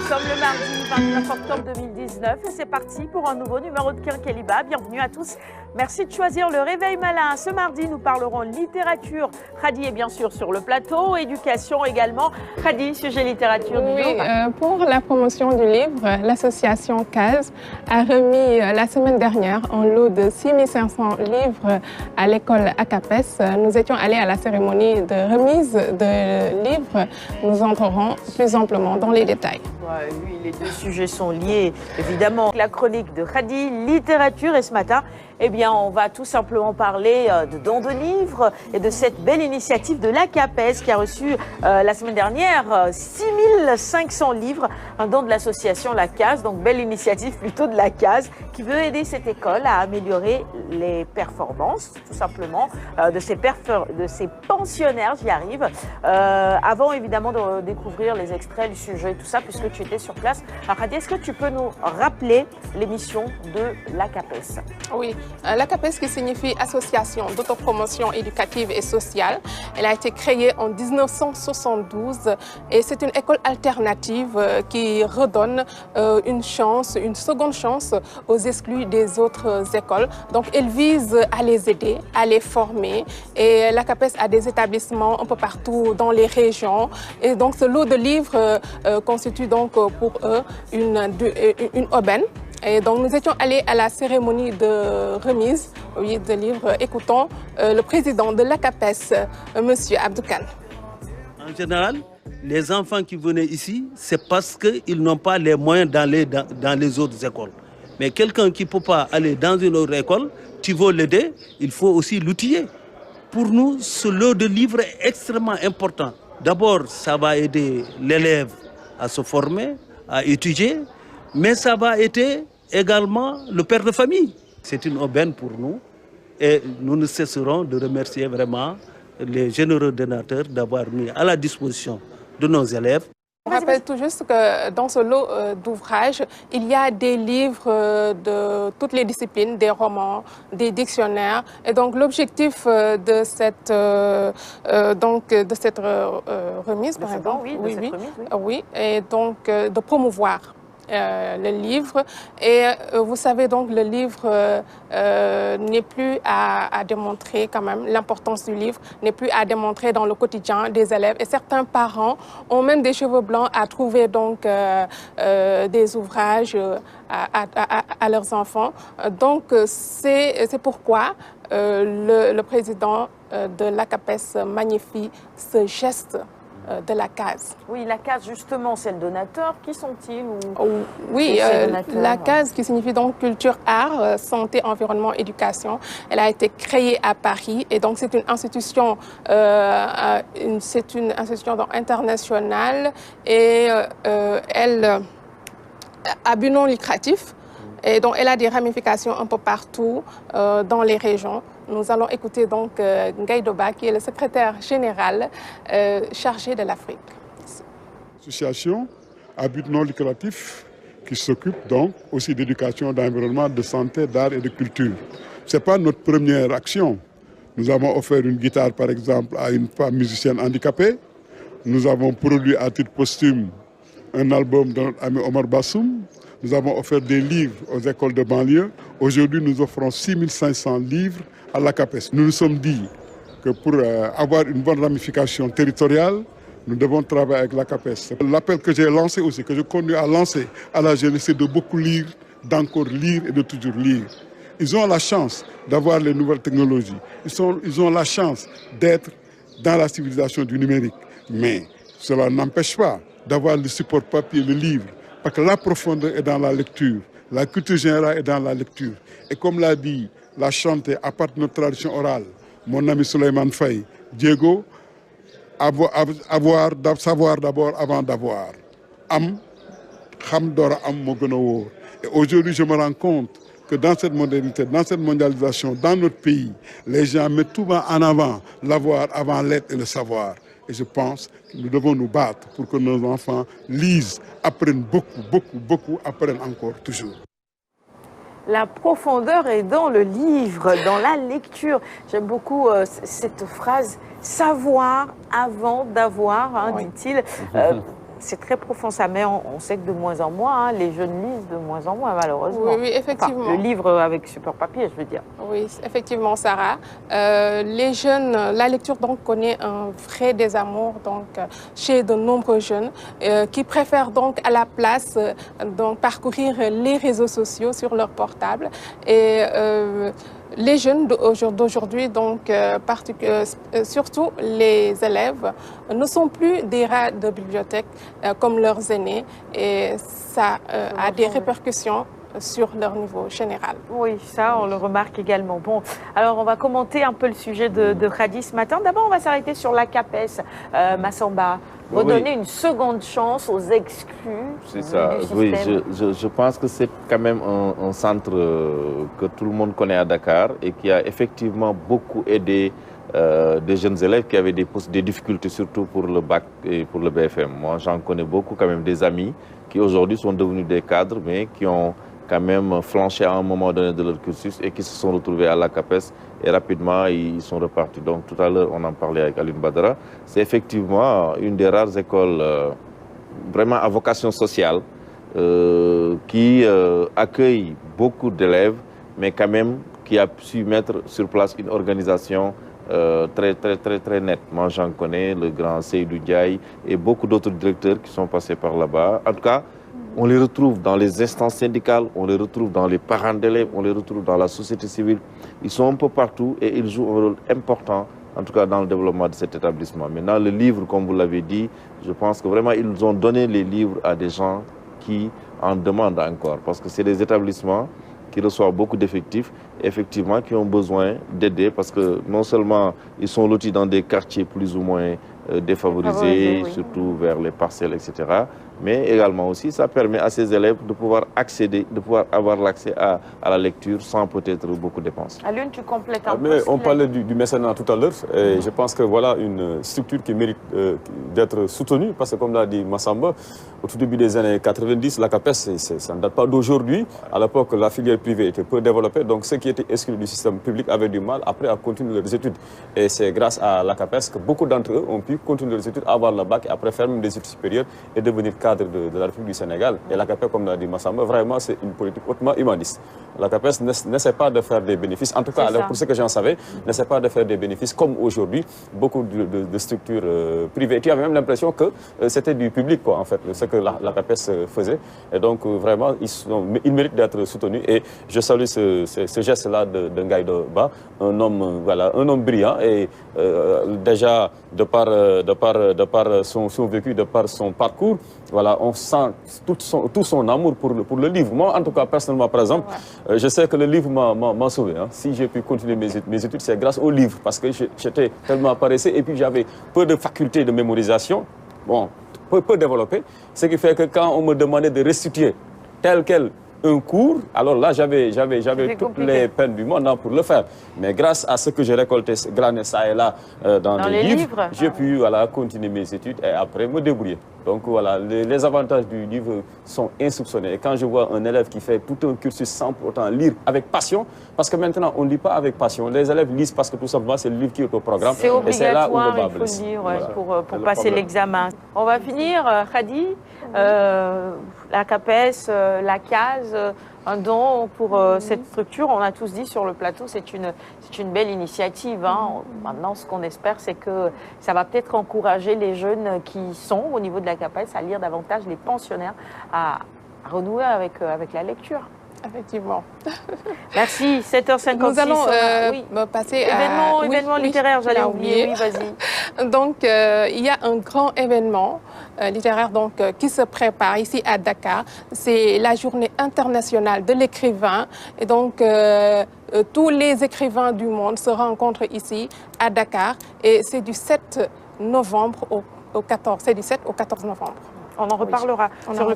sommes le mardi 29 octobre 2019 et c'est parti pour un nouveau numéro de Quinqueliba. Bienvenue à tous. Merci de choisir le Réveil Malin. Ce mardi, nous parlerons littérature. Khady est bien sûr sur le plateau, éducation également. Khady, sujet littérature du jour. Pour la promotion du livre, l'association CASE a remis la semaine dernière un lot de 6500 livres à l'école ACAPES. Nous étions allés à la cérémonie de remise de livres. Nous entrerons plus amplement dans les détails. Ouais, oui, les deux sujets sont liés, évidemment. La chronique de Khady, littérature, et ce matin, eh bien, on va tout simplement parler de dons de livres et de cette belle initiative de l'ACAPES qui a reçu la semaine dernière 6500 livres, un don de l'association La Case, donc belle initiative plutôt de La Case qui veut aider cette école à améliorer les performances, tout simplement, de ses pensionnaires, j'y arrive. Avant évidemment de découvrir les extraits du sujet, tout ça, puisque tu étais sur place. Alors Khady, est-ce que tu peux nous rappeler l'émission de l'ACAPES? Oui. L'ACAPES, qui signifie Association d'autopromotion éducative et sociale, elle a été créée en 1972 et c'est une école alternative qui redonne une seconde chance aux exclus des autres écoles. Donc elle vise à les aider, à les former et l'ACAPES a des établissements un peu partout dans les régions et donc ce lot de livres constitue donc pour eux une aubaine. Et donc nous étions allés à la cérémonie de remise de livres. Écoutons le président de l'ACAPES, M. Abdoukan. En général, les enfants qui venaient ici, c'est parce qu'ils n'ont pas les moyens d'aller dans les autres écoles. Mais quelqu'un qui ne peut pas aller dans une autre école, tu veux l'aider, il faut aussi l'outiller. Pour nous, ce lot de livres est extrêmement important. D'abord, ça va aider l'élève à se former, à étudier, mais ça va aider également le père de famille. C'est une aubaine pour nous et nous ne cesserons de remercier vraiment les généreux donateurs d'avoir mis à la disposition de nos élèves. Je rappelle tout juste que dans ce lot d'ouvrages, il y a des livres de toutes les disciplines, des romans, des dictionnaires. Et donc l'objectif de cette remise, par exemple, oui, et donc de promouvoir le livre. Et vous savez donc, le livre n'est plus à démontrer quand même, l'importance du livre n'est plus à démontrer dans le quotidien des élèves. Et certains parents ont même des cheveux blancs à trouver donc des ouvrages à leurs enfants. Donc c'est pourquoi le président de l'ACAPES magnifie ce geste de la CASE. Oui, la CASE, justement, c'est le donateur. Qui sont-ils? Oui, la CASE, qui signifie donc Culture, Art, Santé, Environnement, Éducation, elle a été créée à Paris et donc c'est une institution, donc internationale et elle a but non lucratif. Et donc, elle a des ramifications un peu partout dans les régions. Nous allons écouter donc Ngaï Doba, qui est le secrétaire général chargé de l'Afrique. Association à but non lucratif qui s'occupe donc aussi d'éducation, d'environnement, de santé, d'art et de culture. Ce n'est pas notre première action. Nous avons offert une guitare, par exemple, à une femme musicienne handicapée. Nous avons produit à titre posthume un album de notre ami Omar Bassoum. Nous avons offert des livres aux écoles de banlieue. Aujourd'hui, nous offrons 6500 livres à l'ACAPES. Nous nous sommes dit que pour avoir une bonne ramification territoriale, nous devons travailler avec l'ACAPES. L'appel que j'ai lancé aussi, que je continue à lancer à la jeunesse, c'est de beaucoup lire, d'encore lire et de toujours lire. Ils ont la chance d'avoir les nouvelles technologies. Ils ont la chance d'être dans la civilisation du numérique. Mais cela n'empêche pas d'avoir le support papier, le livre. Parce que la profondeur est dans la lecture, la culture générale est dans la lecture. Et comme l'a dit la chantée à part de notre tradition orale, mon ami Souleymane Faye, Diego, savoir d'abord avant d'avoir. Am, xam dora am mo gëna wóor. Et aujourd'hui, je me rends compte que dans cette modernité, dans cette mondialisation, dans notre pays, les gens mettent tout en avant l'avoir avant l'être et le savoir. Et je pense que nous devons nous battre pour que nos enfants lisent, apprennent beaucoup, apprennent encore toujours. La profondeur est dans le livre, dans la lecture. J'aime beaucoup cette phrase « savoir avant d'avoir », hein, Oui. dit-il. c'est très profond ça, mais on sait que de moins en moins, hein, les jeunes lisent de moins en moins malheureusement. Oui, oui, effectivement. Enfin, le livre avec support papier, je veux dire. Oui, effectivement, Sarah. Les jeunes, la lecture donc connaît un vrai désamour donc chez de nombreux jeunes qui préfèrent donc à la place donc parcourir les réseaux sociaux sur leur portable et les jeunes d'aujourd'hui, donc surtout les élèves, ne sont plus des rats de bibliothèque comme leurs aînés et ça a des répercussions sur leur niveau général. Oui, ça, on le remarque également. Bon, alors on va commenter un peu le sujet de Khady ce matin. D'abord, on va s'arrêter sur l'ACAPES, Massamba. Redonner une seconde chance aux exclus. C'est ça, oui, je pense que c'est quand même un centre que tout le monde connaît à Dakar et qui a effectivement beaucoup aidé des jeunes élèves qui avaient des difficultés, surtout pour le bac et pour le BFM. Moi, j'en connais beaucoup, quand même, des amis qui aujourd'hui sont devenus des cadres, mais qui ont quand même flanché à un moment donné de leur cursus et qui se sont retrouvés à l'ACAPES et rapidement ils sont repartis. Donc tout à l'heure on en parlait avec Aline Badara, c'est effectivement une des rares écoles vraiment à vocation sociale qui accueille beaucoup d'élèves mais quand même qui a su mettre sur place une organisation très nette. Moi j'en connais, le grand Seydou Ndiaye et beaucoup d'autres directeurs qui sont passés par là-bas. En tout cas, on les retrouve dans les instances syndicales, on les retrouve dans les parents d'élèves, on les retrouve dans la société civile. Ils sont un peu partout et ils jouent un rôle important, en tout cas dans le développement de cet établissement. Maintenant, le livre, comme vous l'avez dit, je pense que vraiment ils ont donné les livres à des gens qui en demandent encore. Parce que c'est des établissements qui reçoivent beaucoup d'effectifs, effectivement, qui ont besoin d'aider parce que non seulement ils sont lotis dans des quartiers plus ou moins défavorisés, oui, surtout vers les parcelles, etc. Mais également aussi, ça permet à ces élèves de pouvoir accéder, de pouvoir avoir l'accès à la lecture sans peut-être beaucoup de dépenses. Alune, tu complètes un peu. Mais on parlait du mécénat tout à l'heure et je pense que voilà une structure qui mérite d'être soutenue parce que comme l'a dit Massamba, au tout début des années 90, l'ACAPES, ça ne date pas d'aujourd'hui. À l'époque, la filière privée était peu développée, donc ceux qui étaient exclus du système public avaient du mal après à continuer leurs études. Et c'est grâce à l'ACAPES que beaucoup d'entre eux ont pu continuer leurs études, avoir le bac et après faire même des études supérieures et devenir cadre de la République du Sénégal. Et l'ACAPES, comme l'a dit Massamba, vraiment c'est une politique hautement humaniste. L'ACAPES n'essaie pas de faire des bénéfices, en tout cas alors, pour ce que j'en savais, n'essaie pas de faire des bénéfices comme aujourd'hui beaucoup de structures privées. Tu avais même l'impression que c'était du public, quoi, en fait, ce que l'ACAPES faisait. Et donc vraiment, ils méritent d'être soutenus. Et je salue ce geste-là de Ngaye Ba, un homme, voilà, un homme brillant et déjà de par son vécu, de par son parcours, voilà, on sent tout son amour pour le livre. Moi, en tout cas, personnellement, par exemple, je sais que le livre m'a sauvé. Hein. Si j'ai pu continuer mes études, c'est grâce au livre, parce que j'étais tellement paresseux et puis j'avais peu de facultés de mémorisation, bon, peu développées, ce qui fait que quand on me demandait de restituer tel quel un cours, alors là, j'avais toutes les peines du monde pour le faire. Mais grâce à ce que j'ai récolté, glané ça et là dans les livres, j'ai pu voilà, continuer mes études et après me débrouiller. Donc voilà, les avantages du livre sont insoupçonnés. Et quand je vois un élève qui fait tout un cursus sans pour autant lire avec passion, parce que maintenant, on ne lit pas avec passion. Les élèves lisent parce que tout simplement, c'est le livre qui est au programme. C'est obligatoire, et c'est là où le bas il faut lire voilà. pour le passer l'examen. On va finir, Khady, la CAPES, la CASE, un don pour cette structure. On a tous dit sur le plateau, c'est une belle initiative. Hein. Maintenant, ce qu'on espère, c'est que ça va peut-être encourager les jeunes qui sont au niveau de la CAPES à lire davantage, les pensionnaires à renouer avec la lecture. Effectivement. Merci, 7h56. Nous allons passer à... Événement littéraire, j'allais oublier. Oui, vas-y. Donc, il y a un grand événement littéraire donc, qui se prépare ici à Dakar. C'est la journée internationale de l'écrivain. Et donc, tous les écrivains du monde se rencontrent ici à Dakar. Et c'est du 7 novembre au 14. C'est du 7 au 14 novembre. On en reparlera sur le